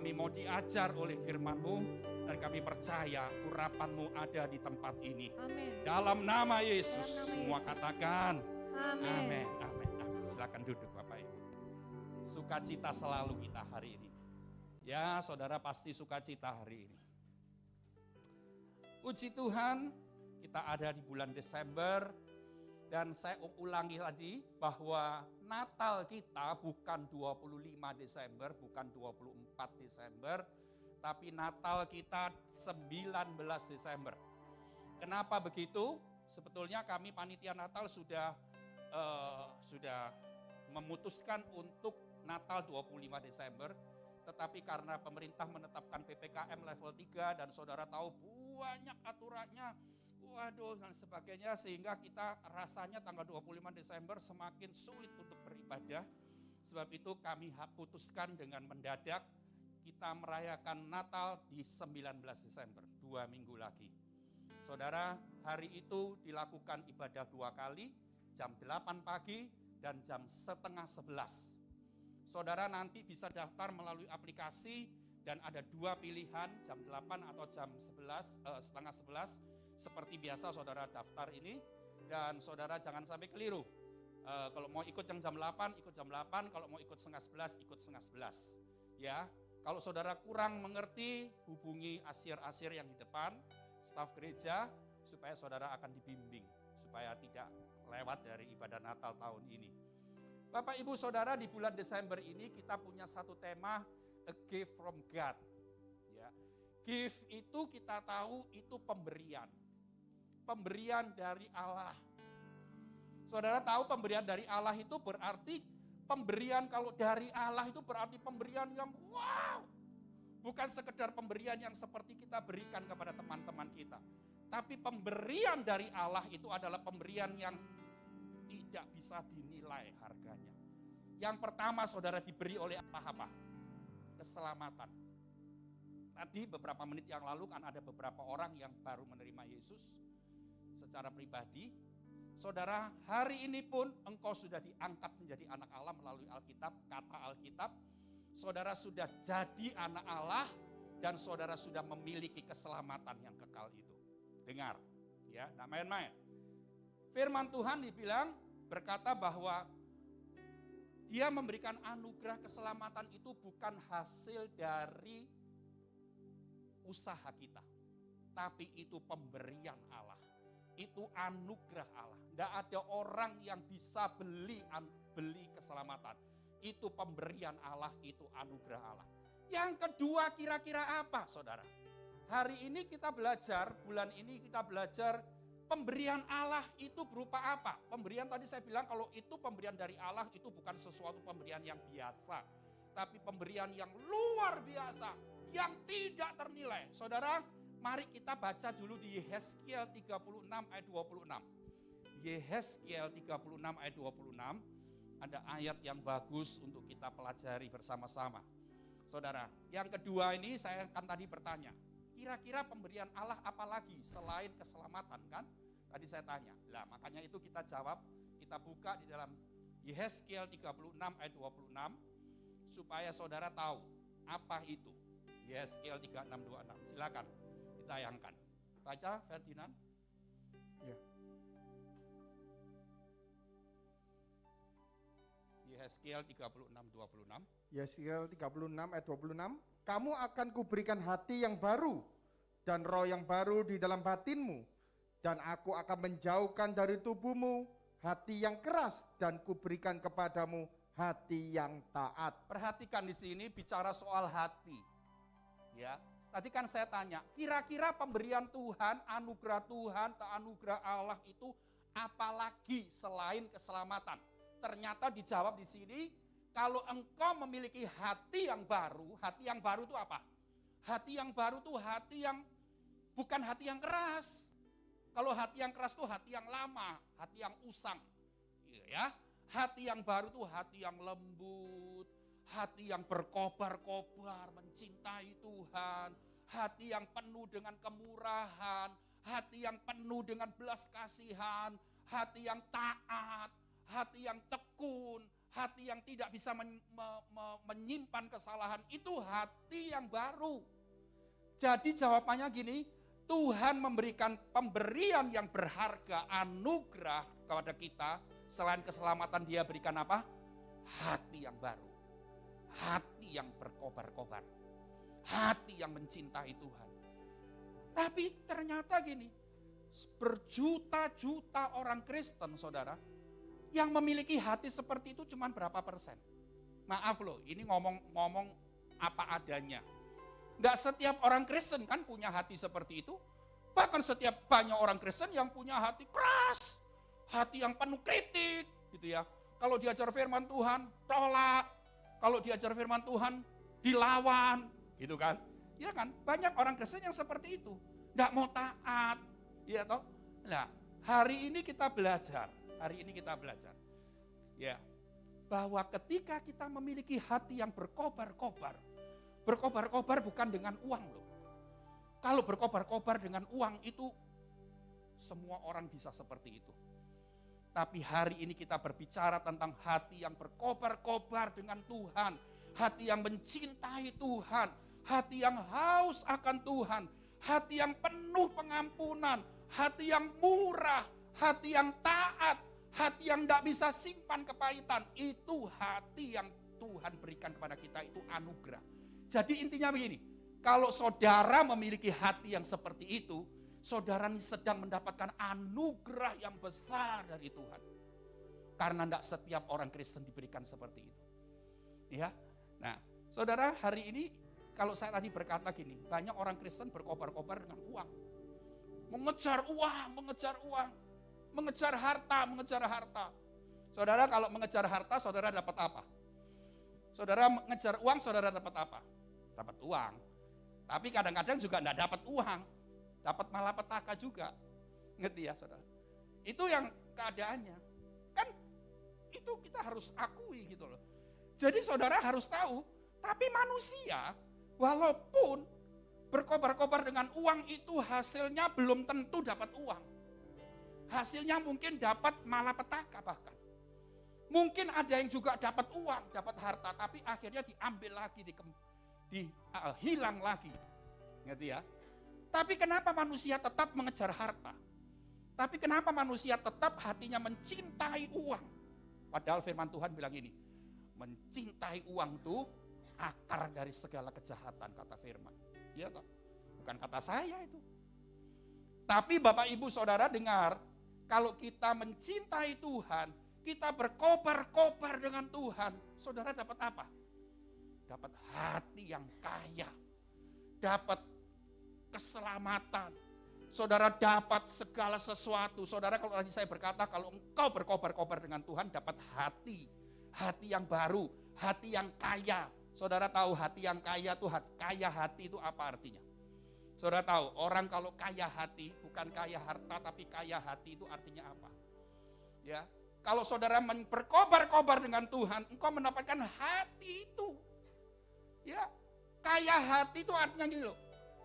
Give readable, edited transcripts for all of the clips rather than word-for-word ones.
Kami mau diajar oleh firman-Mu dan kami percaya urapan-Mu ada di tempat ini. Amin. Dalam nama Yesus, Dalam nama semua Yesus. katakan Amin. amin, amin, amin. Silakan duduk Bapak Ibu. Sukacita selalu kita hari ini. Ya, saudara pasti sukacita hari ini. Puji Tuhan, kita ada di bulan Desember. Dan saya ulangi tadi bahwa Natal kita bukan 25 Desember, bukan 24 Desember, tapi Natal kita 19 Desember. Kenapa begitu? Sebetulnya kami panitia Natal sudah memutuskan untuk Natal 25 Desember, tetapi karena pemerintah menetapkan PPKM level 3 dan saudara tahu banyak aturannya, waduh dan sebagainya, sehingga kita rasanya tanggal 25 Desember semakin sulit untuk beribadah. Sebab itu kami putuskan dengan mendadak kita merayakan Natal di 19 Desember, 2 minggu lagi. Saudara, hari itu dilakukan ibadah 2 kali, jam 8 pagi dan jam setengah 11. Saudara nanti bisa daftar melalui aplikasi dan ada 2 pilihan, jam 8 atau jam 11, setengah 11. Seperti biasa saudara daftar ini, dan saudara jangan sampai keliru. Kalau mau ikut yang jam 8, ikut jam 8. Kalau mau ikut setengah 11, ikut setengah 11. Ya, kalau saudara kurang mengerti, hubungi asir-asir yang di depan, staf gereja, supaya saudara akan dibimbing, supaya tidak lewat dari ibadah Natal tahun ini. Bapak Ibu Saudara, di bulan Desember ini kita punya satu tema, a gift from God. Ya, gift itu kita tahu itu pemberian. Pemberian dari Allah. Saudara tahu pemberian dari Allah itu berarti pemberian, kalau dari Allah itu berarti pemberian yang wow. Bukan sekedar pemberian yang seperti kita berikan kepada teman-teman kita. Tapi pemberian dari Allah itu adalah pemberian yang tidak bisa dinilai harganya. Yang pertama saudara diberi oleh Allah apa? Keselamatan. Tadi beberapa menit yang lalu kan ada beberapa orang yang baru menerima Yesus secara pribadi. Saudara, hari ini pun engkau sudah diangkat menjadi anak Allah melalui Alkitab, kata Alkitab. Saudara sudah jadi anak Allah dan saudara sudah memiliki keselamatan yang kekal itu. Dengar, ya, tidak main-main. Firman Tuhan dibilang berkata bahwa Dia memberikan anugerah keselamatan itu bukan hasil dari usaha kita, tapi itu pemberian Allah. Itu anugerah Allah. Tidak ada orang yang bisa beli keselamatan. Itu pemberian Allah, itu anugerah Allah. Yang kedua kira-kira apa saudara? Hari ini kita belajar, bulan ini kita belajar pemberian Allah itu berupa apa? Pemberian tadi saya bilang kalau itu pemberian dari Allah itu bukan sesuatu pemberian yang biasa. Tapi pemberian yang luar biasa, yang tidak ternilai. Saudara, mari kita baca dulu di Yehezkiel 36 ayat 26. Yehezkiel 36 ayat 26. Ada ayat yang bagus untuk kita pelajari bersama-sama. Saudara, yang kedua ini saya kan tadi bertanya, kira-kira pemberian Allah apa lagi selain keselamatan kan? Tadi saya tanya. Lah, makanya itu kita jawab, kita buka di dalam Yehezkiel 36 ayat 26 supaya saudara tahu apa itu. Yehezkiel 36:26. Silakan ditayangkan. Baca Ferdinand. Ya. Yehezkiel 36:26. Yehezkiel 36 ayat 26. Kamu akan kuberikan hati yang baru dan roh yang baru di dalam batinmu. Dan aku akan menjauhkan dari tubuhmu hati yang keras dan kuberikan kepadamu hati yang taat. Perhatikan di sini bicara soal hati. Ya. Tadi kan saya tanya, kira-kira pemberian Tuhan, anugerah Tuhan, anugerah Allah itu apalagi selain keselamatan? Ternyata dijawab di sini, kalau engkau memiliki hati yang baru itu apa? Hati yang baru itu hati yang bukan hati yang keras. Kalau hati yang keras itu hati yang lama, hati yang usang. Ya, hati yang baru itu hati yang lembut, hati yang berkobar-kobar, mencintai Tuhan, hati yang penuh dengan kemurahan, hati yang penuh dengan belas kasihan, hati yang taat, hati yang tekun, hati yang tidak bisa menyimpan kesalahan, itu hati yang baru. Jadi jawabannya gini, Tuhan memberikan pemberian yang berharga, anugerah kepada kita. Selain keselamatan, Dia berikan apa? Hati yang baru. Hati yang berkobar-kobar. Hati yang mencintai Tuhan. Tapi ternyata gini, berjuta-juta orang Kristen, saudara, yang memiliki hati seperti itu cuma berapa persen? Maaf loh, ini ngomong apa adanya. Enggak setiap orang Kristen kan punya hati seperti itu. Bahkan setiap banyak orang Kristen yang punya hati keras, hati yang penuh kritik, gitu ya. Kalau diajar firman Tuhan, tolak. Kalau diajar firman Tuhan, dilawan, gitu kan. Ya kan, banyak orang Kristen yang seperti itu. Enggak mau taat, ya toh. Nah, hari ini kita belajar, ya, bahwa ketika kita memiliki hati yang berkobar-kobar bukan dengan uang loh. Kalau berkobar-kobar dengan uang itu, semua orang bisa seperti itu. Tapi hari ini kita berbicara tentang hati yang berkobar-kobar dengan Tuhan. Hati yang mencintai Tuhan. Hati yang haus akan Tuhan. Hati yang penuh pengampunan. Hati yang murah. Hati yang taat. Hati yang tidak bisa simpan kepahitan. Itu hati yang Tuhan berikan kepada kita, itu anugerah. Jadi intinya begini, kalau saudara memiliki hati yang seperti itu, saudara sedang mendapatkan anugerah yang besar dari Tuhan. Karena tidak setiap orang Kristen diberikan seperti itu. Ya, nah, saudara, hari ini kalau saya tadi berkata gini, banyak orang Kristen berkobar-kobar dengan uang. Mengejar uang, mengejar harta. Saudara, kalau mengejar harta, saudara dapat apa? Saudara mengejar uang, saudara dapat apa? Dapat uang. Tapi kadang-kadang juga enggak dapat uang. Dapat malapetaka juga. Ngerti ya, saudara? Itu yang keadaannya. Kan itu kita harus akui gitu loh. Jadi saudara harus tahu, tapi manusia walaupun berkobar-kobar dengan uang itu hasilnya belum tentu dapat uang. Hasilnya mungkin dapat malapetaka bahkan. Mungkin ada yang juga dapat uang, dapat harta, tapi akhirnya diambil lagi, hilang lagi. Ngerti ya? Tapi kenapa manusia tetap mengejar harta? Tapi kenapa manusia tetap hatinya mencintai uang? Padahal firman Tuhan bilang ini, mencintai uang itu akar dari segala kejahatan, kata firman. Iya toh? Bukan kata saya itu. Tapi Bapak Ibu Saudara dengar, kalau kita mencintai Tuhan, kita berkobar-kobar dengan Tuhan, saudara dapat apa? Dapat hati yang kaya, dapat keselamatan, saudara dapat segala sesuatu. Saudara, kalau tadi saya berkata, kalau engkau berkobar-kobar dengan Tuhan, dapat hati yang baru, hati yang kaya. Saudara tahu hati yang kaya itu, kaya hati itu apa artinya? Saudara tahu, orang kalau kaya hati, bukan kaya harta, tapi kaya hati itu artinya apa? Ya, kalau saudara berkobar-kobar dengan Tuhan, engkau mendapatkan hati itu. Ya, kaya hati itu artinya gini loh.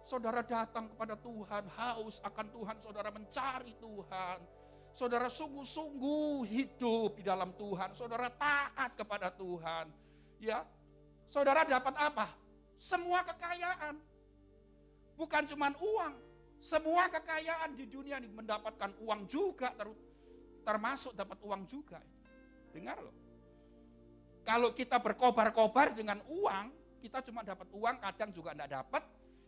Saudara datang kepada Tuhan, haus akan Tuhan, saudara mencari Tuhan. Saudara sungguh-sungguh hidup di dalam Tuhan, saudara taat kepada Tuhan. Ya, saudara dapat apa? Semua kekayaan. Bukan cuma uang, semua kekayaan di dunia ini mendapatkan uang juga, termasuk dapat uang juga. Dengar loh. Kalau kita berkobar-kobar dengan uang, kita cuma dapat uang, kadang juga enggak dapat,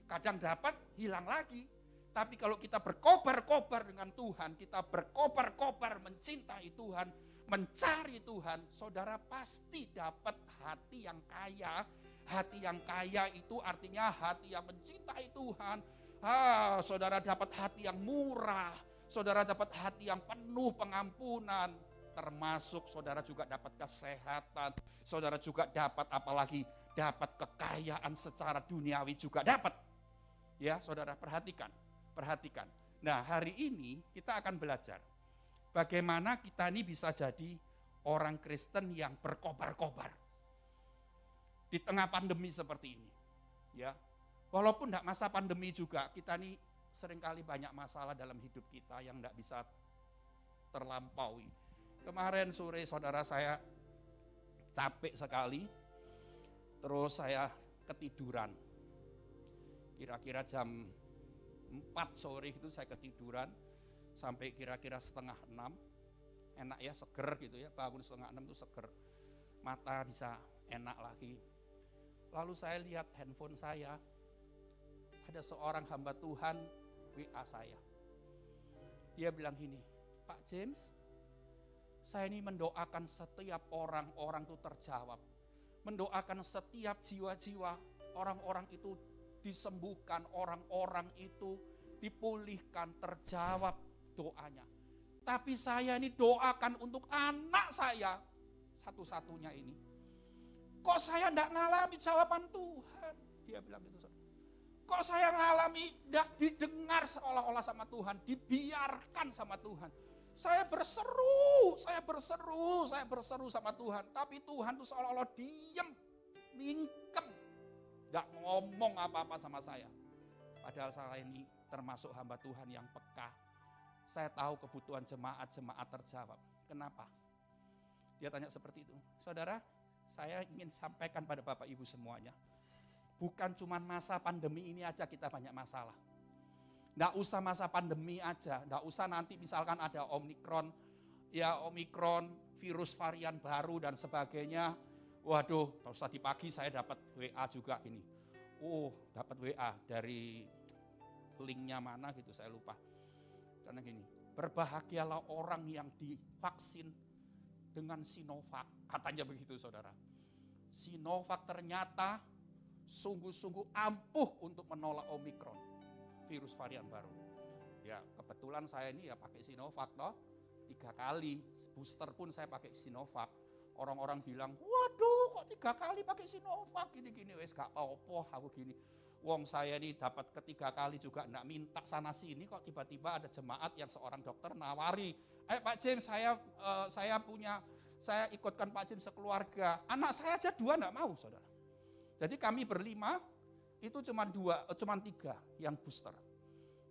kadang dapat, hilang lagi. Tapi kalau kita berkobar-kobar dengan Tuhan, kita berkobar-kobar mencintai Tuhan, mencari Tuhan, saudara pasti dapat hati yang kaya. Hati yang kaya itu artinya hati yang mencintai Tuhan. Saudara dapat hati yang murah, saudara dapat hati yang penuh pengampunan, termasuk saudara juga dapat kesehatan, saudara juga dapat apalagi dapat kekayaan secara duniawi juga dapat. Ya, saudara perhatikan. Nah, hari ini kita akan belajar bagaimana kita ini bisa jadi orang Kristen yang berkobar-kobar di tengah pandemi seperti ini. Ya, walaupun tidak masa pandemi juga, kita ini seringkali banyak masalah dalam hidup kita yang tidak bisa terlampaui. Kemarin sore saudara saya capek sekali. Terus saya ketiduran. Kira-kira jam 4 sore itu saya ketiduran sampai kira-kira 5:30. Enak ya, seger gitu ya, bangun 5:30 itu seger. Mata bisa enak lagi. Lalu saya lihat handphone saya, ada seorang hamba Tuhan WA saya. Dia bilang gini, Pak James, saya ini mendoakan setiap orang-orang itu terjawab. Mendoakan setiap jiwa-jiwa, orang-orang itu disembuhkan, orang-orang itu dipulihkan, terjawab doanya. Tapi saya ini doakan untuk anak saya, satu-satunya ini. Kok saya enggak ngalami jawaban Tuhan? Dia bilang gitu. Kok saya ngalami enggak didengar seolah-olah sama Tuhan, dibiarkan sama Tuhan. Saya berseru sama Tuhan. Tapi Tuhan tuh seolah-olah diem, mingkem. Enggak ngomong apa-apa sama saya. Padahal saya ini termasuk hamba Tuhan yang peka. Saya tahu kebutuhan jemaat terjawab. Kenapa? Dia tanya seperti itu. Saudara, saya ingin sampaikan pada Bapak Ibu semuanya. Bukan cuma masa pandemi ini aja kita banyak masalah. Nggak usah masa pandemi aja, nggak usah nanti misalkan ada Omikron, virus varian baru dan sebagainya. Waduh, terus tadi pagi saya dapat WA juga gini. Dapat WA dari linknya mana gitu, saya lupa. Karena gini, berbahagialah orang yang divaksin dengan Sinovac, katanya begitu saudara. Sinovac ternyata sungguh-sungguh ampuh untuk menolak Omikron, virus varian baru. Ya kebetulan saya ini ya pakai Sinovac toh, 3 kali, booster pun saya pakai Sinovac. Orang-orang bilang, waduh kok 3 kali pakai Sinovac, gini-gini, wes gak apa-apa aku gini. Wong saya ini dapat ketiga kali juga enggak minta sana sini, kok tiba-tiba ada jemaat yang seorang dokter nawari, ayo Pak James saya ikutkan Pak James sekeluarga. Anak saya aja 2 enggak mau saudara. Jadi kami berlima, itu cuma 3 yang booster.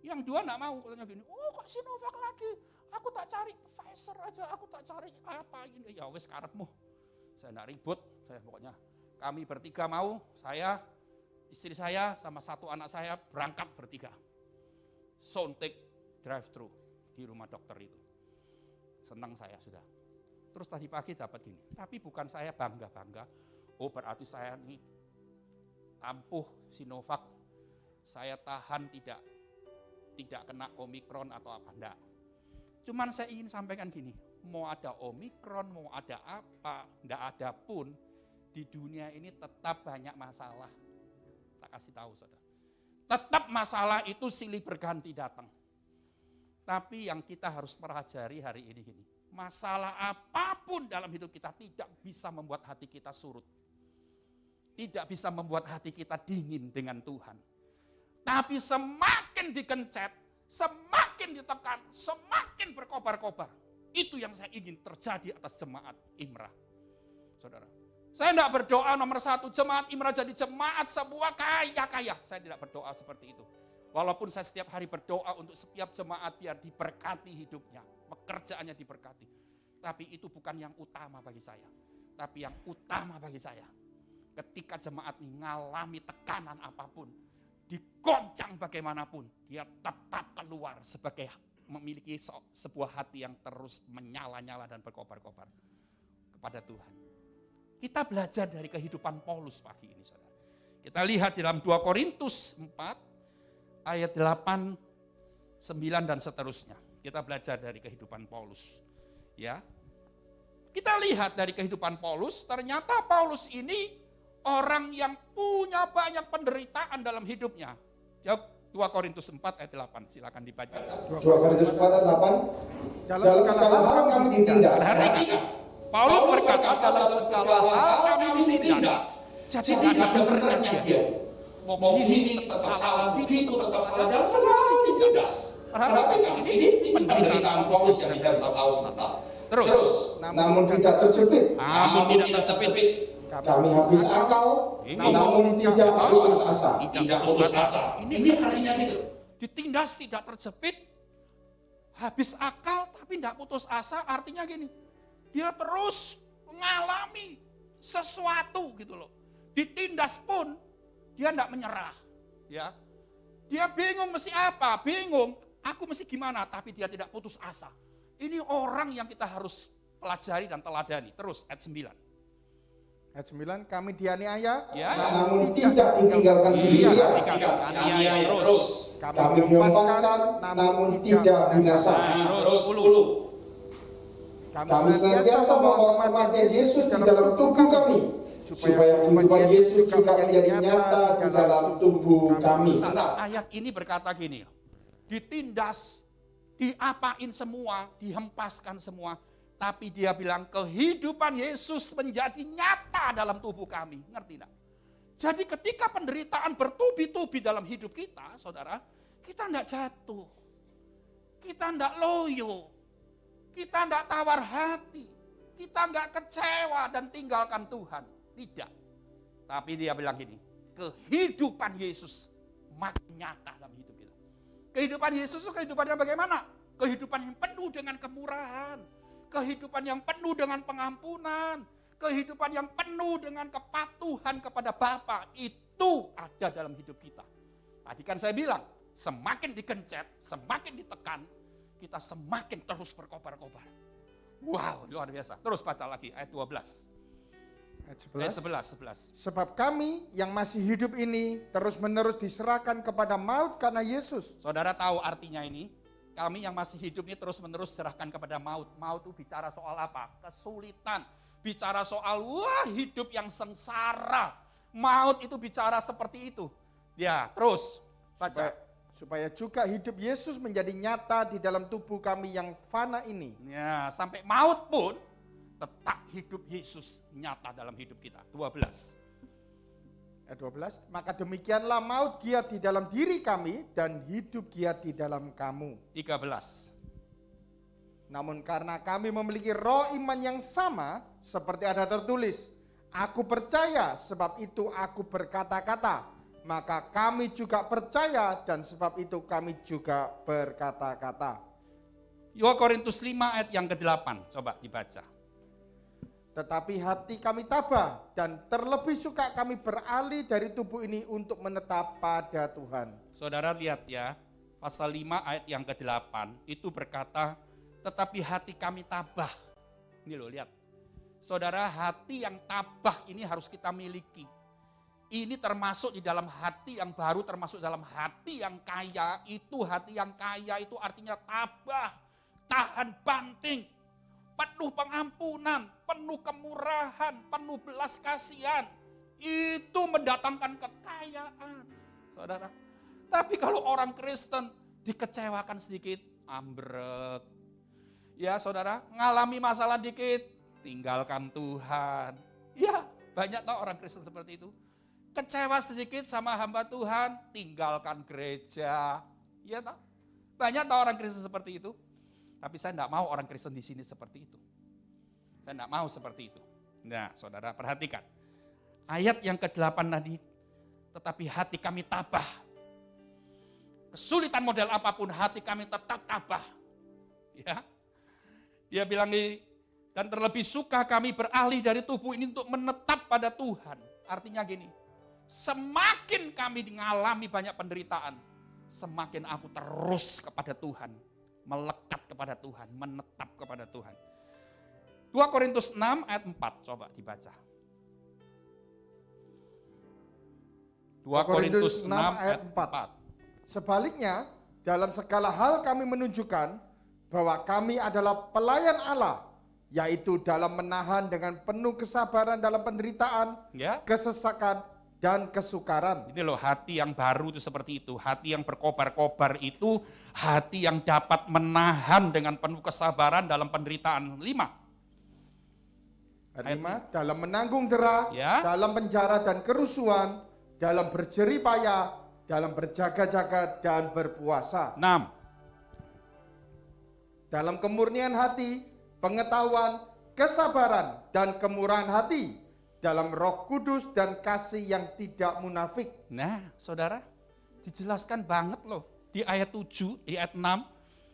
Yang 2 enggak mau, katanya gini, kok Sinovac lagi, aku tak cari Pfizer aja, aku tak cari apa ini. Ya wes karepmu, saya enggak ribut, saya pokoknya kami bertiga mau, saya, istri saya sama 1 anak saya berangkat bertiga. Suntik drive-thru di rumah dokter itu. Senang saya sudah. Terus tadi pagi dapat gini, tapi bukan saya bangga-bangga, berarti saya ini ampuh Sinovac, saya tahan tidak kena Omikron atau apa, enggak. Cuman saya ingin sampaikan gini, mau ada Omikron, mau ada apa, enggak ada pun, di dunia ini tetap banyak masalah. Tak kasih tahu saudara. Tetap masalah itu silih berganti datang. Tapi yang kita harus pelajari hari ini gini, masalah apapun dalam hidup kita tidak bisa membuat hati kita surut. Tidak bisa membuat hati kita dingin dengan Tuhan. Tapi semakin dikencet, semakin ditekan, semakin berkobar-kobar. Itu yang saya ingin terjadi atas jemaat Imrah. Saudara, saya tidak berdoa nomor 1, jemaat Imrah jadi jemaat sebuah kaya-kaya. Saya tidak berdoa seperti itu. Walaupun saya setiap hari berdoa untuk setiap jemaat biar diberkati hidupnya, pekerjaannya diberkati. Tapi itu bukan yang utama bagi saya. Tapi yang utama bagi saya, ketika jemaat ini mengalami tekanan apapun, digoncang bagaimanapun, dia tetap keluar sebagai memiliki sebuah hati yang terus menyala-nyala dan berkobar-kobar kepada Tuhan. Kita belajar dari kehidupan Paulus pagi ini, saudara. Kita lihat dalam 2 Korintus 4, ayat 8, 9 dan seterusnya. Kita belajar dari kehidupan Paulus. Ya, kita lihat dari kehidupan Paulus, ternyata Paulus ini orang yang punya banyak penderitaan dalam hidupnya. Jawab 2 Korintus 4 ayat 8, silakan dibaca. 2 Korintus 4 ayat 8. Dalam segala hal kami ditindas. Perhatikan, Paulus berkata dalam segala hal kami ditindas. Jadi tidak ada beratnya dia. Mau gini tetap salah, begitu tetap salah, dalam segala hal ditindas. Perhatikan, ini penderitaan Paulus yang tidak bisa tahu tentang. Terus, namun tidak terjepit. Namun tidak terjepit. Kami habis akal, namun tidak putus asa. Tidak putus asa. Ini artinya gitu. Ditindas tidak terjepit, habis akal tapi tidak putus asa, artinya gini. Dia terus mengalami sesuatu gitu loh. Ditindas pun dia tidak menyerah. Ya, dia bingung mesti apa, bingung, aku mesti gimana, tapi dia tidak putus asa. Ini orang yang kita harus pelajari dan teladani. Terus ayat 9. Ayat 9, kami dianiaya, Ya. namun tidak ditinggalkan sendirian. Aniaya terus. Kami dihempaskan, namun tidak binasa. Terus 10. Kami senantiasa membawa kematian Yesus di dalam tubuh kami, supaya kehidupan Yesus juga menjadi nyata di dalam tubuh kami. Ayat ini berkata gini, ditindas, diapain semua, dihempaskan semua. Tapi dia bilang kehidupan Yesus menjadi nyata dalam tubuh kami. Ngerti tidak? Jadi ketika penderitaan bertubi-tubi dalam hidup kita, saudara, kita tidak jatuh. Kita tidak loyo. Kita tidak tawar hati. Kita tidak kecewa dan tinggalkan Tuhan. Tidak. Tapi dia bilang gini, kehidupan Yesus makin nyata dalam hidup kita. Kehidupan Yesus itu kehidupan yang bagaimana? Kehidupan yang penuh dengan kemurahan. Kehidupan yang penuh dengan pengampunan. Kehidupan yang penuh dengan kepatuhan kepada Bapa. Itu ada dalam hidup kita. Tadi kan saya bilang, semakin dikencet, semakin ditekan, kita semakin terus berkobar-kobar. Wow, luar biasa. Terus baca lagi ayat 12. Ayat 11. Sebab kami yang masih hidup ini terus-menerus diserahkan kepada maut karena Yesus. Saudara tahu artinya ini? Kami yang masih hidup ini terus-menerus serahkan kepada maut. Maut itu bicara soal apa? Kesulitan. Bicara soal hidup yang sengsara. Maut itu bicara seperti itu. Ya, terus baca. Supaya juga hidup Yesus menjadi nyata di dalam tubuh kami yang fana ini. Ya, sampai maut pun tetap hidup Yesus nyata dalam hidup kita. 12. Ayat 12, maka demikianlah maut giat di dalam diri kami dan hidup giat di dalam kamu. 13. Namun karena kami memiliki roh iman yang sama, seperti ada tertulis, aku percaya sebab itu aku berkata-kata, maka kami juga percaya dan sebab itu kami juga berkata-kata. 2 Korintus 5 ayat yang ke-8, coba dibaca. Tetapi hati kami tabah dan terlebih suka kami beralih dari tubuh ini untuk menetap pada Tuhan. Saudara lihat ya, pasal 5 ayat yang ke-8 itu berkata, tetapi hati kami tabah. Ini loh lihat. Saudara, hati yang tabah ini harus kita miliki. Ini termasuk di dalam hati yang baru, termasuk dalam hati yang kaya. Itu hati yang kaya itu artinya tabah, tahan banting, penuh pengampunan, penuh kemurahan, penuh belas kasihan. Itu mendatangkan kekayaan, saudara. Tapi kalau orang Kristen dikecewakan sedikit, ambrek. Ya saudara, ngalami masalah dikit, tinggalkan Tuhan. Ya, banyak tau orang Kristen seperti itu. Kecewa sedikit sama hamba Tuhan, tinggalkan gereja. Ya tau, banyak tau orang Kristen seperti itu. Tapi saya tidak mau orang Kristen di sini seperti itu. Saya tidak mau seperti itu. Nah, saudara perhatikan. Ayat yang ke-8 tadi, tetapi hati kami tabah. Kesulitan model apapun, hati kami tetap tabah. Ya, dia bilang ini, dan terlebih suka kami beralih dari tubuh ini untuk menetap pada Tuhan. Artinya gini, semakin kami mengalami banyak penderitaan, semakin aku terus kepada Tuhan. Melekat kepada Tuhan, menetap kepada Tuhan. 2 Korintus 6 ayat 4, coba dibaca. 2 Korintus 6 ayat 4. Sebaliknya, dalam segala hal kami menunjukkan bahwa kami adalah pelayan Allah, yaitu dalam menahan dengan penuh kesabaran dalam penderitaan, Ya. kesesakan, dan kesukaran. Ini loh hati yang baru itu seperti itu. Hati yang berkobar-kobar itu hati yang dapat menahan dengan penuh kesabaran dalam penderitaan. 5. Ayat 5, dalam menanggung dera, Ya. dalam penjara dan kerusuhan, dalam berjerih payah, dalam berjaga-jaga dan berpuasa. 6. Dalam kemurnian hati, pengetahuan, kesabaran, dan kemurahan hati, dalam Roh Kudus dan kasih yang tidak munafik. Nah, saudara, dijelaskan banget loh di ayat 7, di ayat 6,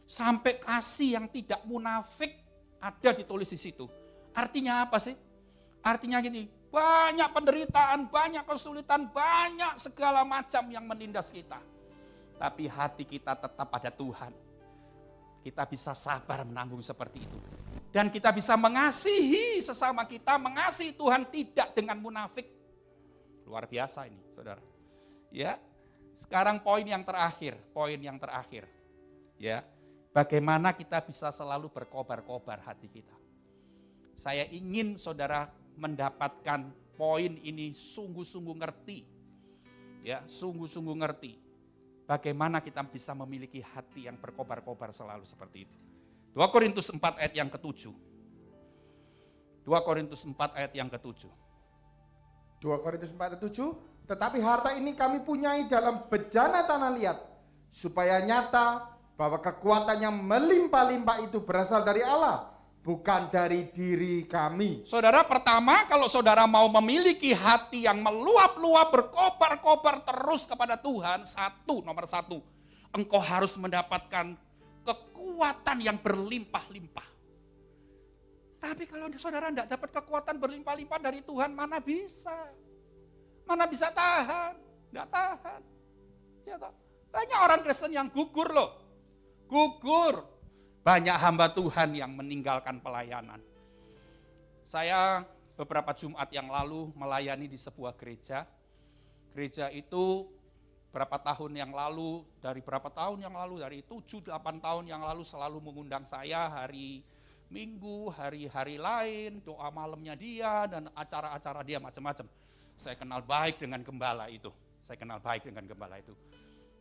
sampai kasih yang tidak munafik ada ditulis di situ. Artinya apa sih? Artinya gini, Banyak penderitaan, banyak kesulitan, banyak segala macam yang menindas kita. Tapi hati kita tetap pada Tuhan. Kita bisa sabar menanggung seperti itu. Dan kita bisa mengasihi sesama kita, mengasihi Tuhan tidak dengan munafik. Luar biasa ini, saudara. Ya, sekarang poin yang terakhir. Ya, bagaimana kita bisa selalu berkobar-kobar hati kita. Saya ingin saudara mendapatkan poin ini sungguh-sungguh ngerti. Ya, sungguh-sungguh ngerti. Bagaimana kita bisa memiliki hati yang berkobar-kobar selalu seperti itu. 2 Korintus 4 ayat yang ke-7. 2 Korintus 4 ayat yang ke-7. 2 Korintus 4 ayat 7. Tetapi harta ini kami punyai dalam bejana tanah liat, supaya nyata bahwa kekuatan yang melimpah-limpah itu berasal dari Allah, bukan dari diri kami. Saudara, pertama kalau saudara mau memiliki hati yang meluap-luap, berkobar-kobar terus kepada Tuhan, nomor satu, engkau harus mendapatkan kekuatan yang berlimpah-limpah. Tapi kalau saudara tidak dapat kekuatan berlimpah-limpah dari Tuhan, mana bisa? Mana bisa tahan? Tidak tahan. Ya toh? Banyak orang Kristen yang gugur loh. Gugur. Banyak hamba Tuhan yang meninggalkan pelayanan. Saya beberapa Jumat yang lalu melayani di sebuah gereja. Gereja itu dari berapa tahun yang lalu, dari 7-8 tahun yang lalu selalu mengundang saya hari Minggu, hari-hari lain, doa malamnya dia, dan acara-acara dia macam-macam. Saya kenal baik dengan gembala itu.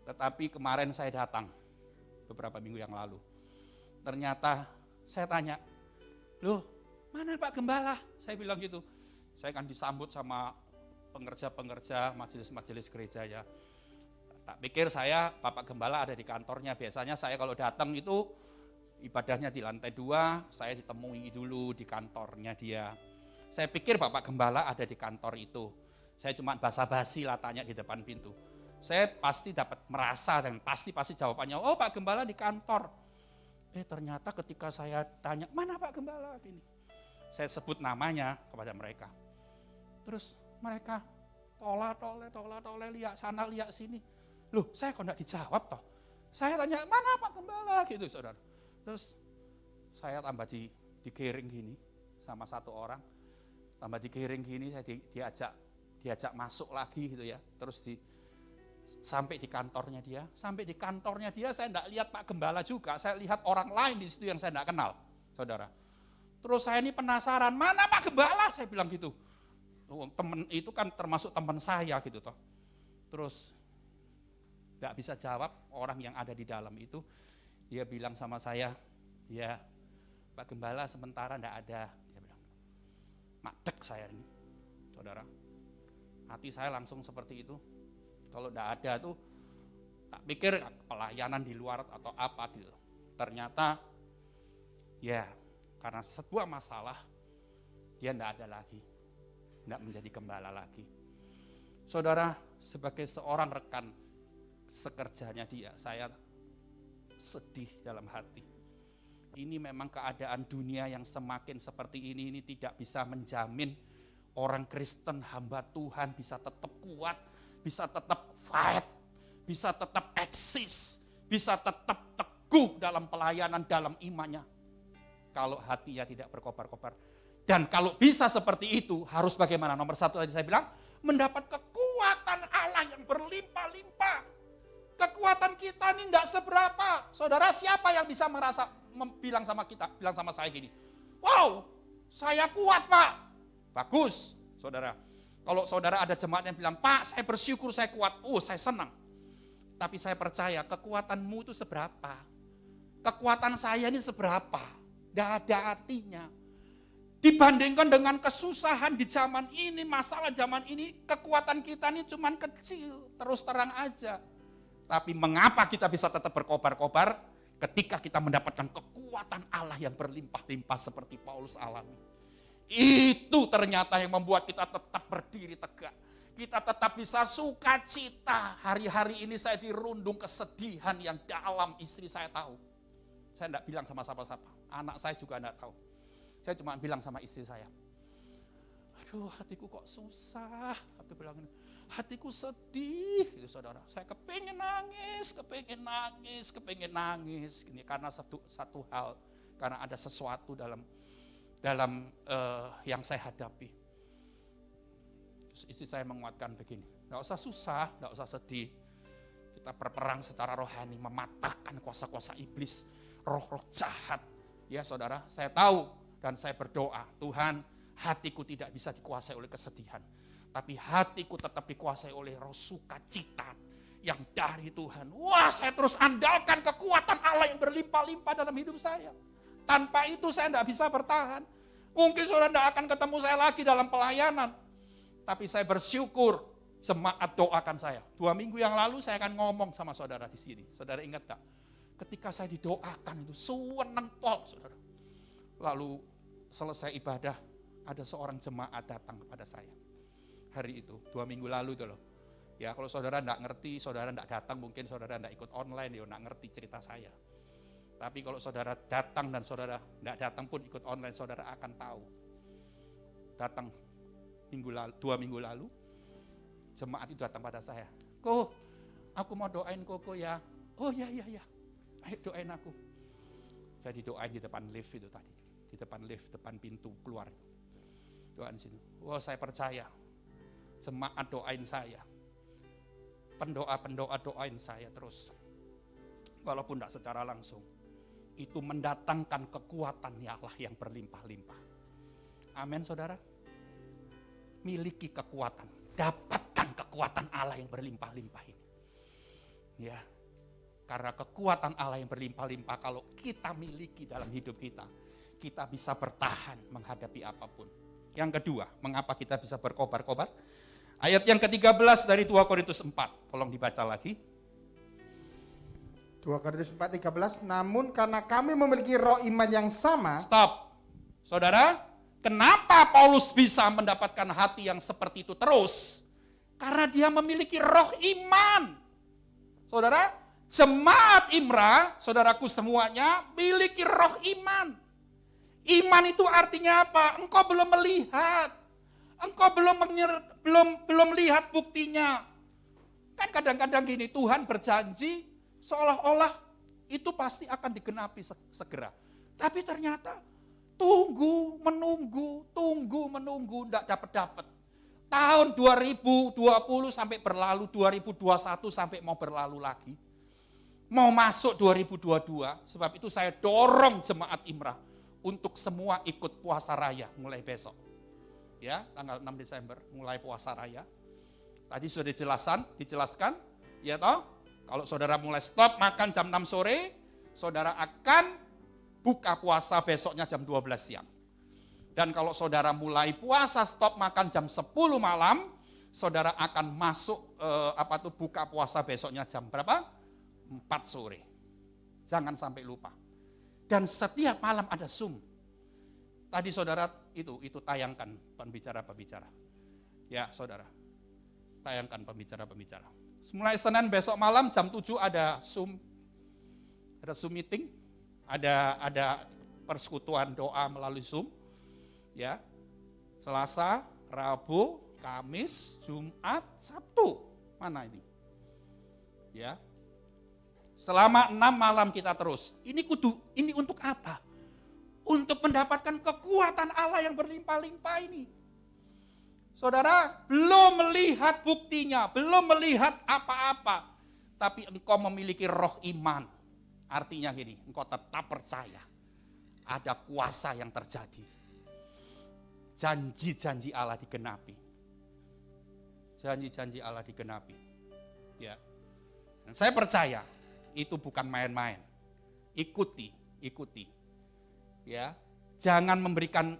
Tetapi kemarin saya datang beberapa minggu yang lalu. Ternyata saya tanya, loh mana Pak Gembala? Saya bilang gitu. Saya kan disambut sama pengerja-pengerja majelis-majelis gereja ya. Tak pikir saya Bapak Gembala ada di kantornya. Biasanya saya kalau datang itu ibadahnya di lantai 2, saya ditemui dulu di kantornya dia. Saya pikir Bapak Gembala ada di kantor itu. Saya cuma basa-basi lah tanya di depan pintu. Saya pasti dapat merasa dan pasti jawabannya, oh Pak Gembala di kantor. Ternyata ketika saya tanya, mana Pak Gembala? Gini. Saya sebut namanya kepada mereka. Terus mereka toleh, lihat sana, lihat sini. Loh, saya kok enggak dijawab toh? Saya tanya, mana Pak Gembala? Gitu, saudara. Terus saya tambah digiring gini sama satu orang. Tambah digiring gini, saya diajak masuk lagi gitu ya. Terus sampai di kantornya dia. Sampai di kantornya dia saya enggak lihat Pak Gembala juga. Saya lihat orang lain di situ yang saya enggak kenal, saudara. Terus saya ini penasaran, mana Pak Gembala? Saya bilang gitu. Temen itu kan termasuk teman saya gitu toh. Terus enggak bisa jawab orang yang ada di dalam itu. Dia bilang sama saya, ya Pak Gembala sementara enggak ada. Dia bilang, madek saya ini, saudara. Hati saya langsung seperti itu. Kalau enggak ada tuh, tak pikir pelayanan di luar atau apa gitu. Ternyata, ya karena sebuah masalah, dia enggak ada lagi. Enggak menjadi gembala lagi. Saudara, sebagai seorang rekan sekerjanya dia, saya sedih dalam hati. Ini memang keadaan dunia yang semakin seperti ini tidak bisa menjamin orang Kristen hamba Tuhan bisa tetap kuat, bisa tetap fight, bisa tetap eksis, bisa tetap teguh dalam pelayanan, dalam imannya. Kalau hatinya tidak berkobar-kobar. Dan kalau bisa seperti itu, harus bagaimana? Nomor satu tadi saya bilang, mendapat kekuatan Allah yang berlimpah-limpah. Kekuatan kita ini tidak seberapa. Saudara, siapa yang bisa bilang sama saya gini, wow, saya kuat Pak. Bagus, saudara. Kalau saudara ada jemaat yang bilang, Pak, saya bersyukur saya kuat. Oh, saya senang. Tapi saya percaya kekuatanmu itu seberapa? Kekuatan saya ini seberapa? Tidak ada artinya. Dibandingkan dengan kesusahan di zaman ini, masalah zaman ini, kekuatan kita ini cuma kecil, terus terang aja. Tapi mengapa kita bisa tetap berkobar-kobar ketika kita mendapatkan kekuatan Allah yang berlimpah-limpah seperti Paulus alami. Itu ternyata yang membuat kita tetap berdiri tegak. Kita tetap bisa sukacita. Hari-hari ini saya dirundung kesedihan yang dalam, istri saya tahu. Saya tidak bilang sama siapa-siapa, anak saya juga tidak tahu. Saya cuma bilang sama istri saya, aduh, Aduh, hatiku kok susah. Aku bilang, hatiku sedih, gitu saudara. Saya kepengen nangis. Ini karena satu hal, karena ada sesuatu dalam yang saya hadapi. Terus istri saya menguatkan begini, gak usah susah, gak usah sedih. Kita berperang secara rohani, mematahkan kuasa-kuasa iblis, roh-roh jahat. Ya saudara, saya tahu dan saya berdoa, Tuhan, hatiku tidak bisa dikuasai oleh kesedihan. Tapi hatiku tetap dikuasai oleh roh sukacita yang dari Tuhan. Wah, saya terus andalkan kekuatan Allah yang berlimpah-limpah dalam hidup saya. Tanpa itu saya tidak bisa bertahan. Mungkin saudara tidak akan ketemu saya lagi dalam pelayanan. Tapi saya bersyukur jemaat doakan saya. 2 minggu yang lalu saya akan ngomong sama saudara di sini. Saudara ingat tak? Ketika saya didoakan itu suweneng pol, saudara. Lalu selesai ibadah, ada seorang jemaat datang kepada saya. Hari itu, 2 minggu lalu itu loh. Ya kalau saudara tidak ngerti, saudara tidak datang, mungkin saudara tidak ikut online, ya tidak ngerti cerita saya. Tapi kalau saudara datang dan saudara tidak datang pun ikut online, saudara akan tahu. Datang 2 minggu lalu, jemaat itu datang pada saya. Ko, aku mau doain Koko ya. Oh ya, ayo doain aku. Saya didoain di depan lift itu tadi. Di depan lift, depan pintu keluar. Doain situ. Wah, saya percaya. Jemaat doain saya. Pendoa doain saya terus. Walaupun tidak secara langsung. Itu mendatangkan kekuatan ya Allah yang berlimpah-limpah. Amin saudara. Miliki kekuatan. Dapatkan kekuatan Allah yang berlimpah-limpah ini. Ya. Karena kekuatan Allah yang berlimpah-limpah kalau kita miliki dalam hidup kita. Kita bisa bertahan menghadapi apapun. Yang kedua, mengapa kita bisa berkobar-kobar? Ayat yang ke-13 dari 2 Korintus 4. Tolong dibaca lagi. 2 Korintus 4:13, namun karena kami memiliki roh iman yang sama. Stop. Saudara, kenapa Paulus bisa mendapatkan hati yang seperti itu terus? Karena dia memiliki roh iman. Saudara, jemaat Imra, saudaraku semuanya, miliki roh iman. Iman itu artinya apa? Engkau belum melihat. Engkau belum lihat buktinya. Kan kadang-kadang gini, Tuhan berjanji seolah-olah itu pasti akan digenapi segera. Tapi ternyata menunggu, enggak dapat. Tahun 2020 sampai berlalu, 2021 sampai mau berlalu lagi. Mau masuk 2022, sebab itu saya dorong jemaat Imra untuk semua ikut puasa raya mulai besok. Ya, tanggal 6 Desember mulai puasa raya. Tadi sudah dijelaskan, ya toh? Kalau saudara mulai stop makan jam 6 sore, saudara akan buka puasa besoknya jam 12 siang. Dan kalau saudara mulai puasa stop makan jam 10 malam, saudara akan masuk buka puasa besoknya jam berapa? 4 sore. Jangan sampai lupa. Dan setiap malam ada Zoom. Tadi saudara itu tayangkan pembicara-pembicara. Ya saudara, tayangkan pembicara-pembicara. Mulai Senin besok malam jam 7 ada Zoom meeting, ada persekutuan doa melalui Zoom. Ya. Selasa, Rabu, Kamis, Jumat, Sabtu. Mana ini? Ya. Selama 6 malam kita terus. Ini untuk apa? Untuk mendapatkan kekuatan Allah yang berlimpah-limpah ini. Saudara, belum melihat buktinya, belum melihat apa-apa. Tapi engkau memiliki roh iman. Artinya gini, engkau tetap percaya. Ada kuasa yang terjadi. Janji-janji Allah digenapi. Janji-janji Allah digenapi. Ya. Dan saya percaya, itu bukan main-main. Ikuti. Ya. Jangan memberikan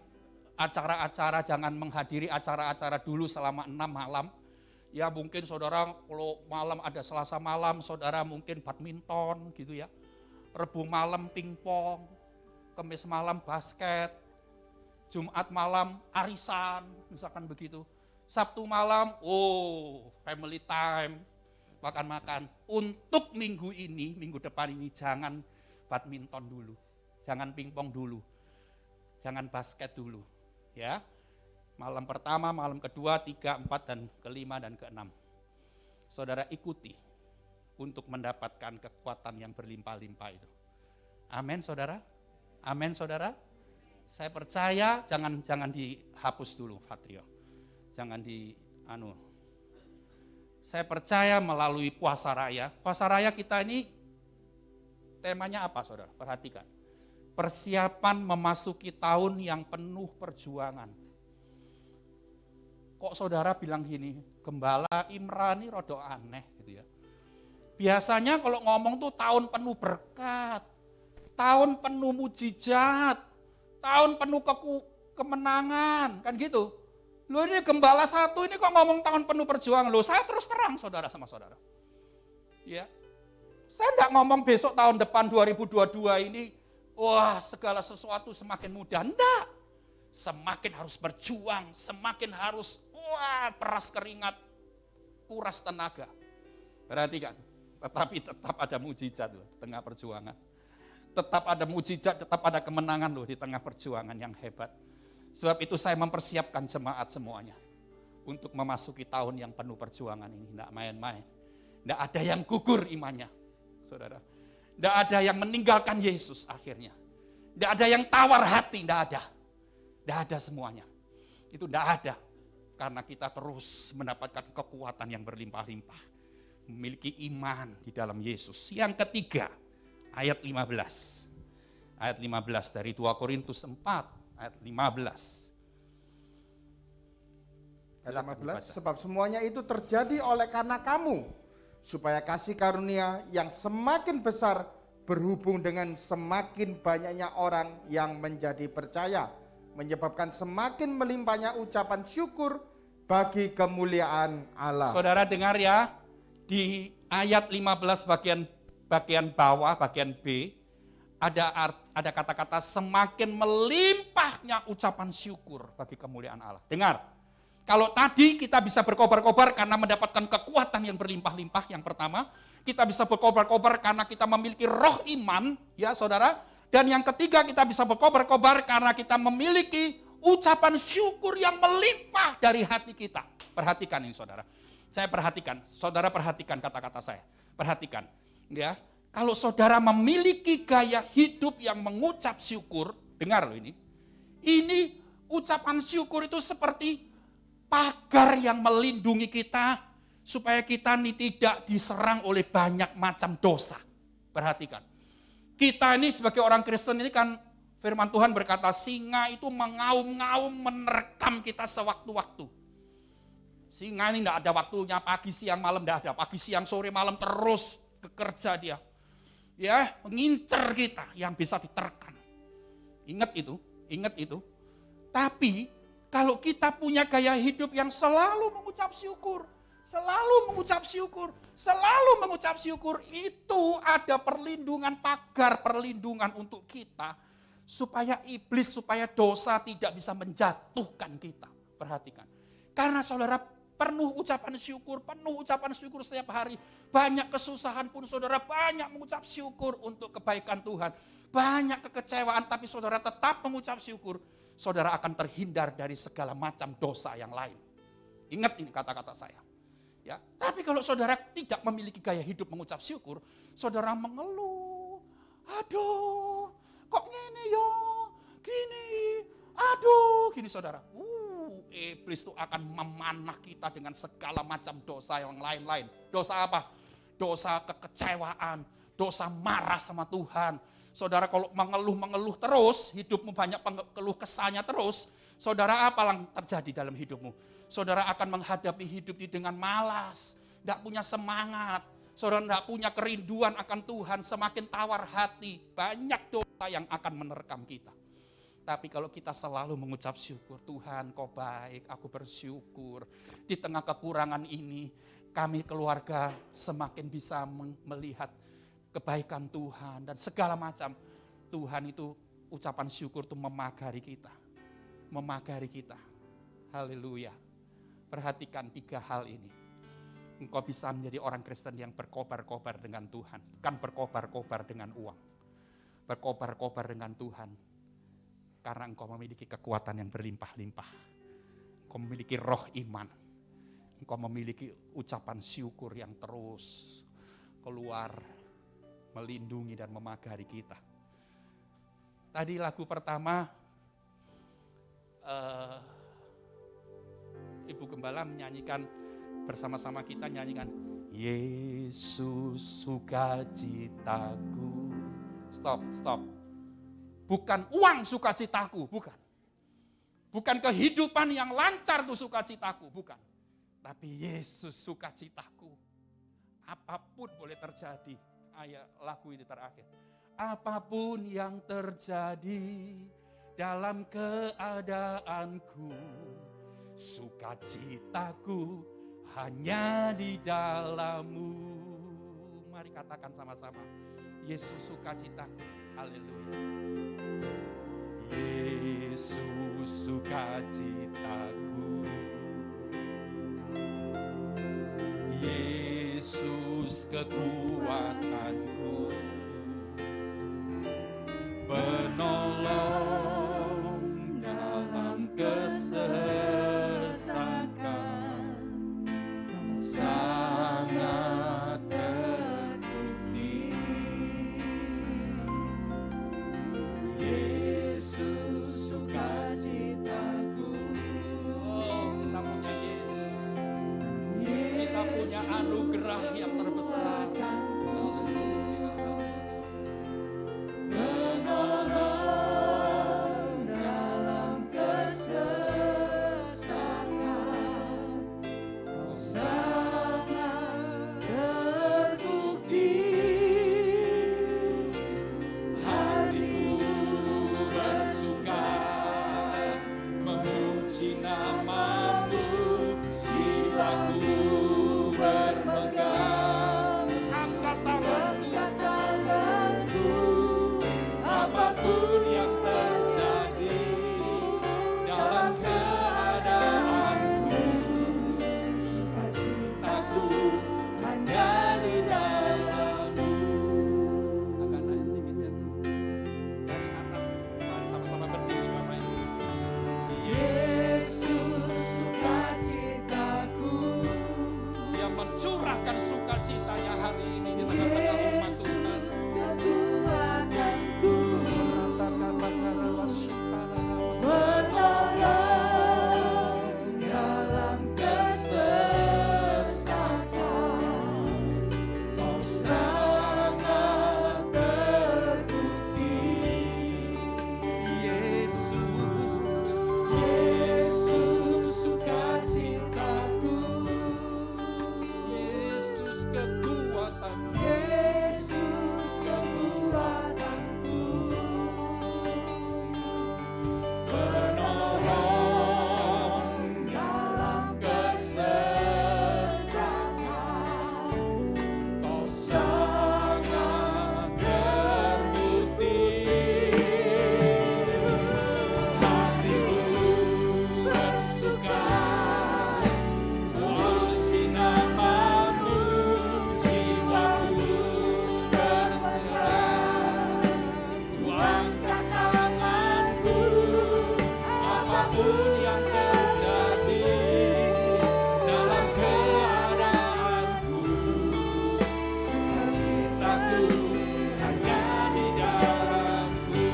acara-acara, jangan menghadiri acara-acara dulu selama 6 malam. Ya mungkin saudara kalau malam ada Selasa malam, saudara mungkin badminton gitu ya. Rebu malam pingpong, Kamis malam basket, Jumat malam arisan, misalkan begitu. Sabtu malam, family time, makan-makan. Untuk minggu ini, minggu depan ini jangan badminton dulu, jangan pingpong dulu, jangan basket dulu. Ya, Malam pertama, malam kedua, 3, 4, dan kelima, dan keenam. Saudara ikuti untuk mendapatkan kekuatan yang berlimpah-limpah itu. Amin, saudara. Amin, saudara. Saya percaya, jangan dihapus dulu, Fatrio. Jangan Saya percaya melalui puasa raya. Puasa raya kita ini temanya apa, saudara? Perhatikan. Persiapan memasuki tahun yang penuh perjuangan. Kok saudara bilang gini, Gembala Imran ini rada aneh gitu ya. Biasanya kalau ngomong tuh tahun penuh berkat, tahun penuh mujizat, tahun penuh kemenangan, kan gitu. Loh ini Gembala satu ini kok ngomong tahun penuh perjuangan. Loh saya terus terang saudara sama saudara. Ya, saya enggak ngomong besok tahun depan 2022 ini, wah segala sesuatu semakin mudah. Enggak. Semakin harus berjuang, semakin harus peras keringat, kuras tenaga. Perhatikan, tetapi tetap ada mujizat loh di tengah perjuangan. Tetap ada mujizat, tetap ada kemenangan loh di tengah perjuangan yang hebat. Sebab itu saya mempersiapkan jemaat semuanya untuk memasuki tahun yang penuh perjuangan ini. Tidak main-main. Tidak ada yang gugur imannya, saudara. Tidak ada yang meninggalkan Yesus akhirnya. Tidak ada yang tawar hati, tidak ada. Tidak ada semuanya. Itu tidak ada. Karena kita terus mendapatkan kekuatan yang berlimpah-limpah. Memiliki iman di dalam Yesus. Yang ketiga, ayat 15. Ayat 15 dari 2 Korintus 4, ayat 15. Ayat 15, sebab semuanya itu terjadi oleh karena kamu, supaya kasih karunia yang semakin besar berhubung dengan semakin banyaknya orang yang menjadi percaya, menyebabkan semakin melimpahnya ucapan syukur bagi kemuliaan Allah. Saudara dengar ya, di ayat 15 bagian bawah, bagian B, ada kata-kata semakin melimpahnya ucapan syukur bagi kemuliaan Allah. Dengar, kalau tadi kita bisa berkobar-kobar karena mendapatkan kekuatan yang berlimpah-limpah, yang pertama, kita bisa berkobar-kobar karena kita memiliki roh iman, ya saudara. Dan yang ketiga, kita bisa berkobar-kobar karena kita memiliki ucapan syukur yang melimpah dari hati kita. Perhatikan ini saudara. Saya perhatikan, saudara perhatikan kata-kata saya. Perhatikan, ya. Kalau saudara memiliki gaya hidup yang mengucap syukur, dengar loh ini. Ini ucapan syukur itu seperti pagar yang melindungi kita supaya kita ini tidak diserang oleh banyak macam dosa. Perhatikan. Kita ini sebagai orang Kristen ini kan firman Tuhan berkata singa itu mengaum-ngaum menerkam kita sewaktu-waktu. Singa ini tidak ada waktunya pagi, siang, malam, tidak ada. Pagi, siang, sore, malam terus bekerja dia. Ya, mengincar kita yang bisa diterkam. Ingat itu. Tapi kalau kita punya gaya hidup yang selalu mengucap syukur, itu ada perlindungan, pagar perlindungan untuk kita. Supaya iblis, supaya dosa tidak bisa menjatuhkan kita. Perhatikan. Karena saudara penuh ucapan syukur setiap hari. Banyak kesusahan pun saudara banyak mengucap syukur untuk kebaikan Tuhan. Banyak kekecewaan tapi saudara tetap mengucap syukur. Saudara akan terhindar dari segala macam dosa yang lain. Ingat ini kata-kata saya. Ya, tapi kalau saudara tidak memiliki gaya hidup mengucap syukur, saudara mengeluh. Aduh, kok gini ya, gini, aduh, gini saudara. Iblis itu akan memanah kita dengan segala macam dosa yang lain-lain. Dosa apa? Dosa kekecewaan, dosa marah sama Tuhan. Saudara kalau mengeluh terus, hidupmu banyak keluh kesahnya terus, saudara apa yang terjadi dalam hidupmu? Saudara akan menghadapi hidup ini dengan malas, tidak punya semangat. Saudara tidak punya kerinduan akan Tuhan, semakin tawar hati, banyak dosa yang akan menerkam kita. Tapi kalau kita selalu mengucap syukur, Tuhan kau baik, aku bersyukur. Di tengah kekurangan ini, kami keluarga semakin bisa melihat kebaikan Tuhan. Dan segala macam, Tuhan itu ucapan syukur itu memagari kita. Memagari kita. Haleluya. Perhatikan 3 hal ini. Engkau bisa menjadi orang Kristen yang berkobar-kobar dengan Tuhan. Bukan berkobar-kobar dengan uang. Berkobar-kobar dengan Tuhan. Karena engkau memiliki kekuatan yang berlimpah-limpah. engkau memiliki roh iman. Engkau memiliki ucapan syukur yang terus keluar, melindungi dan memagari kita. Tadi lagu pertama, Ibu Gembala menyanyikan bersama-sama kita, nyanyikan Yesus sukacitaku. Stop. Bukan uang sukacitaku, bukan. Bukan kehidupan yang lancar tuh sukacitaku, bukan. Tapi Yesus sukacitaku. Apapun boleh terjadi. Ayat lagu ini terakhir. Apapun yang terjadi dalam keadaanku, sukacitaku hanya di dalam-Mu. Mari katakan sama-sama. Yesus sukacitaku. Haleluya. Yesus sukacitaku. Yesus kekuatanku, penolong dalam kesesakan, sangat terbukti. Yesus sukacitaku. Oh, kita punya Yesus. Kita punya anugerah yang terbesar. Menolong dalam kesesakan, sangat terbukti. Hatiku bersuka memuji nama-Mu, jiwaku bermegang. Angkat tanganku, apapun yang terjadi dalam keadaanku, sukacitaku hanya di dalam-Mu. Agak naik sedikit ya. Dari atas, mari sama-sama berdiri Bapak Ibu. Yesus sukacitaku, yang mencurahkan sukacitanya hari ini di tengah-tengah umat Tuhan. Menolong dalam kesesakan, Kau sangat terbukti. Yesus, Yesus sukacitaku, Yesus kekuatan, Yesus kekuatanku, penolong dalam kesesakan, Kau sangat terbukti. Hatiku bersuka memuji nama-Mu, jiwaku berserah. Ku angkat tanganku, apapun yang terjadi dalam keadaanku, sukacitaku hanya di dalam-Mu.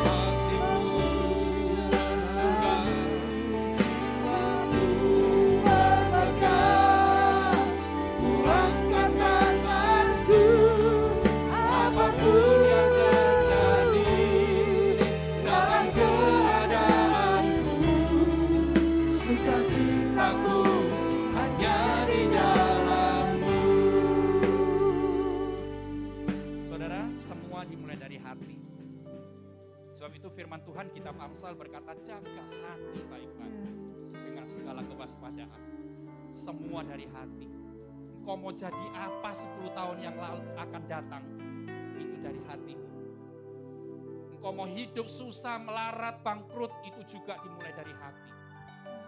Hatiku bersuka, jiwaku bermegang. Ku angkat tanganku, apapun yang terjadi dalam keadaanku, sukacitaku hanya di dalam-Mu. Saudara, semua dimulai dari hati. Sebab itu firman Tuhan kitab Amsal berkata, jaga hati baik-baik dengan segala kewaspadaan. Semua dari hati. Engkau mau jadi apa 10 tahun yang lalu akan datang, itu dari hatimu. Engkau mau hidup susah, melarat, bangkrut, itu juga dimulai dari hati.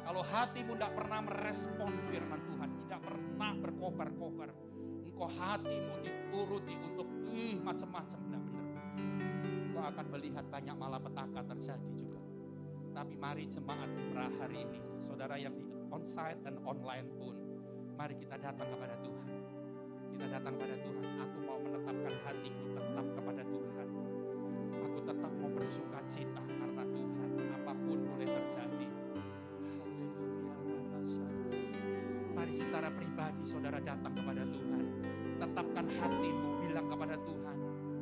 Kalau hatimu tidak pernah merespon firman Tuhan, tidak pernah berkobar-kobar, engkau hatimu dituruti untuk macam-macam, tidak benar. Engkau akan melihat banyak malapetaka terjadi juga. Tetapi mari jemaat Imrah hari ini, saudara yang di onsite dan online pun, mari kita datang kepada Tuhan. Kita datang kepada Tuhan. Aku mau menetapkan hatiku tetap kepada Tuhan. Aku tetap mau bersuka cita karena Tuhan. Apapun boleh terjadi. Haleluya. Mari secara pribadi saudara datang kepada Tuhan. Tetapkan hatimu, bilang kepada Tuhan.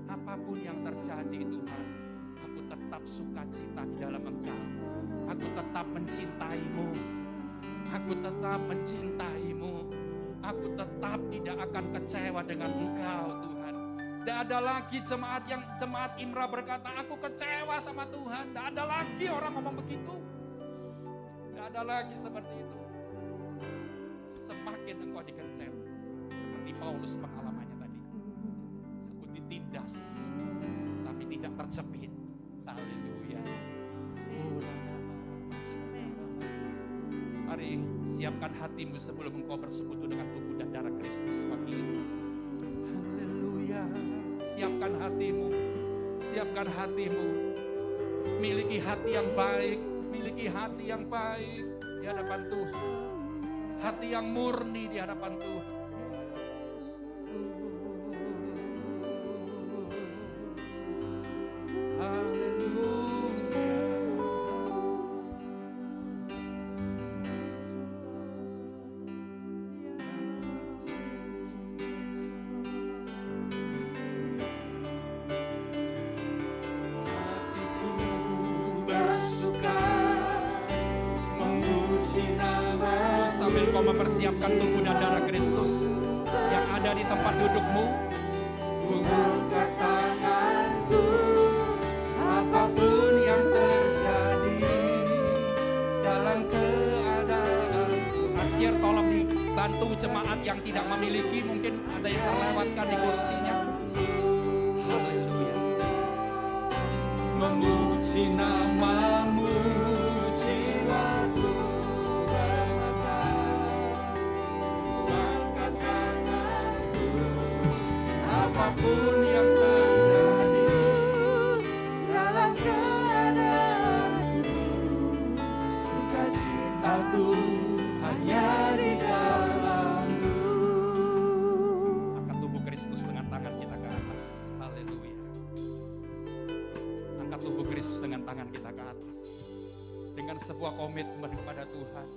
Apapun yang terjadi Tuhan, aku tetap sukacita di dalam Engkau. Aku tetap mencintaimu. Aku tetap mencintaimu. Aku tetap tidak akan kecewa dengan Engkau Tuhan. Tidak ada lagi jemaat Imrah berkata, aku kecewa sama Tuhan. Tidak ada lagi orang ngomong begitu. Tidak ada lagi seperti itu. Semakin engkau dikencet, seperti Paulus pengalamannya tadi. Aku ditindas, tapi tidak terjepit. Haleluya. Mari siapkan hatimu sebelum engkau bersekutu dengan tubuh dan darah Kristus pagi ini. Haleluya. Siapkan hatimu. Siapkan hatimu. Miliki hati yang baik. Miliki hati yang baik di hadapan Tuhan. Hati yang murni di hadapan Tuhan. Sambil kau mempersiapkan tubuh dan darah Kristus yang ada di tempat dudukmu, gugurkan tanganku, apapun yang terjadi dalam keadaanku. Asyir tolong dibantu jemaat yang tidak memiliki, mungkin ada yang terlewatkan di kursinya. Haleluya. Memuji namamu, jiwaku. Apapun yang terjadi dalam keadaanku, sukacitaku hanya di dalam-Mu. Angkat tubuh Kristus dengan tangan kita ke atas. Haleluya. Angkat tubuh Kristus dengan tangan kita ke atas. Dengan sebuah komitmen kepada Tuhan,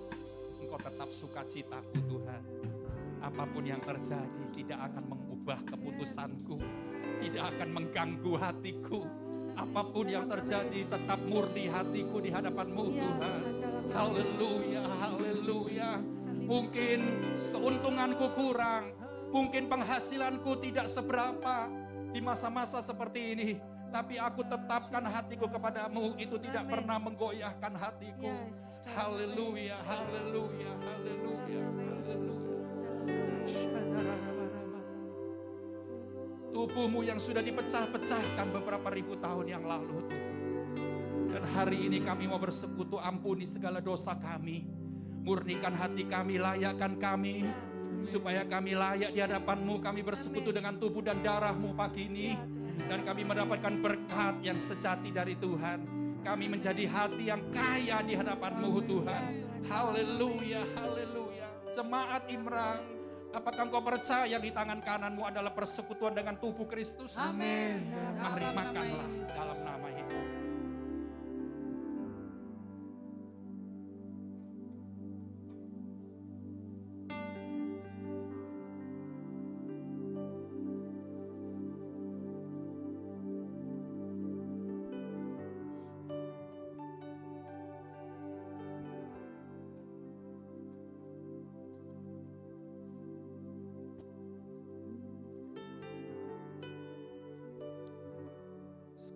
Engkau tetap sukacitaku Tuhan. Apapun yang terjadi tidak akan mengubah keputusanku, tidak akan mengganggu hatiku. Apapun yang terjadi tetap murni hatiku di hadapan-Mu Tuhan. Haleluya, haleluya. Mungkin keuntunganku kurang, mungkin penghasilanku tidak seberapa di masa-masa seperti ini. Tapi aku tetapkan hatiku kepada-Mu, itu tidak pernah menggoyahkan hatiku. Haleluya, haleluya, haleluya, haleluya. Tubuhmu yang sudah dipecah-pecahkan beberapa ribu tahun yang lalu Tuhan. Dan hari ini kami mau bersekutu, ampuni segala dosa kami. Murnikan hati kami, layakkan kami. Supaya kami layak di hadapan-Mu, kami bersekutu dengan tubuh dan darah-Mu pagi ini. Dan kami mendapatkan berkat yang sejati dari Tuhan. Kami menjadi hati yang kaya di hadapan-Mu Tuhan. Haleluya, haleluya. Jemaat Imrah, apakah engkau percaya di tangan kananmu adalah persekutuan dengan tubuh Kristus? Amin. Mari makanlah dalam nama Yesus.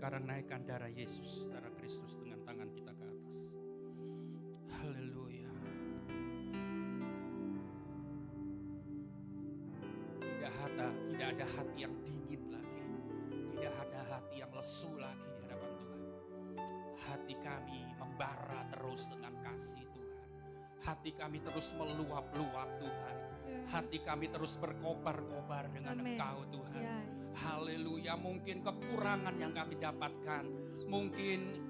Sekarang naikkan darah Yesus, darah Kristus dengan tangan kita ke atas. Haleluya. Tidak ada hati yang dingin lagi. Tidak ada hati yang lesu lagi di hadapan Tuhan. Hati kami membara terus dengan kasih Tuhan. Hati kami terus meluap-luap Tuhan. Hati kami terus berkobar-kobar dengan Engkau Tuhan. Haleluya, mungkin kekurangan yang kami dapatkan, mungkin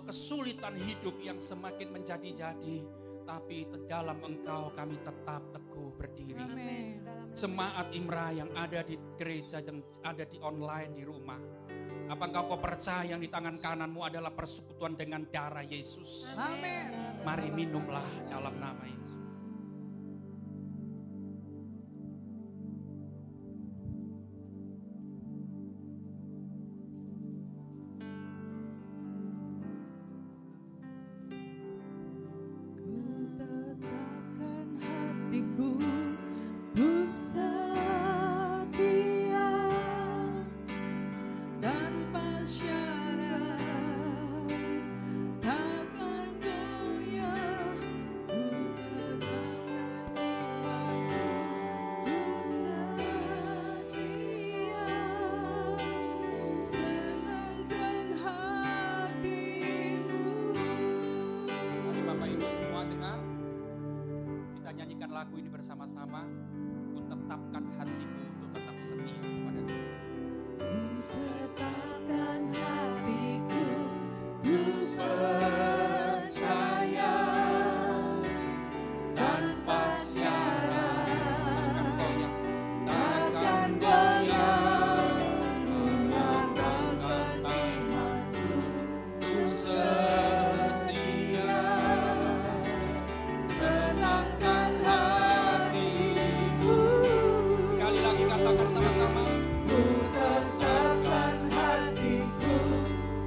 kesulitan hidup yang semakin menjadi-jadi, tapi dalam Engkau kami tetap teguh berdiri. Amin. Jemaat Imrah yang ada di gereja, yang ada di online di rumah, apakah kau percaya yang di tangan kananmu adalah persekutuan dengan darah Yesus? Amin. Mari minumlah dalam nama Yesus. Ku tetapkan hatiku, ku setia tanpa syarat, takkan goyah. Ku tetapkan imanku, ku setia, senangkan hatimu. Mari Bapak Ibu semua dengar, kita nyanyikan lagu ini bersama-sama. Ku tetapkan hatiku untuk tetap setia kepada Tuhan. Ku tetapkan hatiku, ku percaya tanpa syarat, takkan goyah, menyatakan imanku, ku setia, senangkan hatimu. Sekali lagi katakan sama-sama. Ku tetapkan hatiku,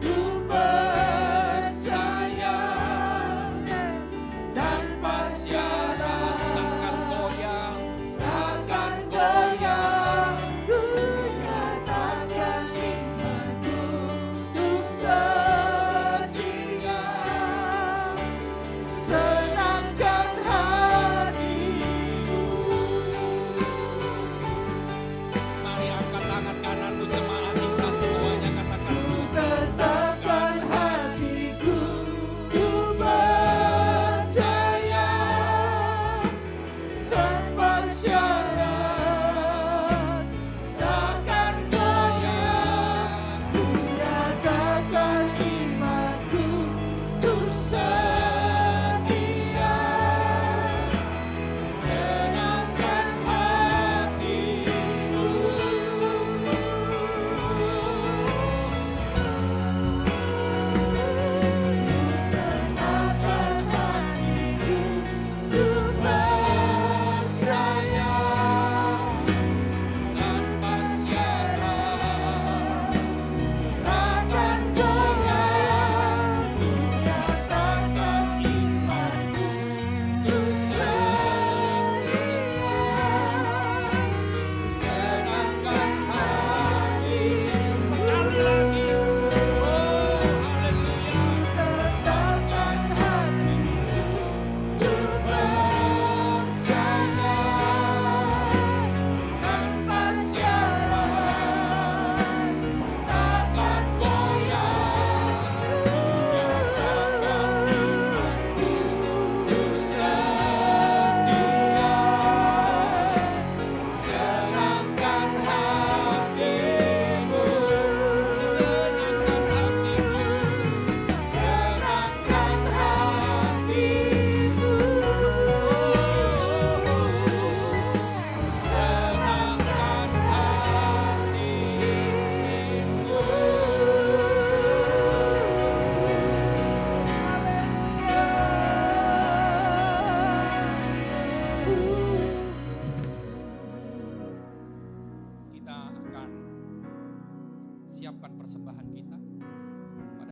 ku percaya tanpa syarat, Takkan goyah, takkan goyah. Ku nyatakan imanku, ku setia, senangkan hatimu. mari angkat tangan kananmu jemaat Imrah semuanya, katakan Ku tetapkan hatiku, ku percaya tanpa syarat, takkan goyah. Ku nyatakan imanku, ku setia, senangkan hatimu. Tenangkan hatiku, ku percaya tanpa syarat, takkan goyah. Ku nyatakan imanku, ku setia, senangkan hati. sekali lagi. Oh, haleluya. Tetapkan hatiku, ku percaya tanpa syarat, takkan goyah. Ku nyatakan imanku, ku setia, senangkan hatimu, senangkan hatimu, senangkan hatimu, senangkan Kita akan siapkan persembahan kita.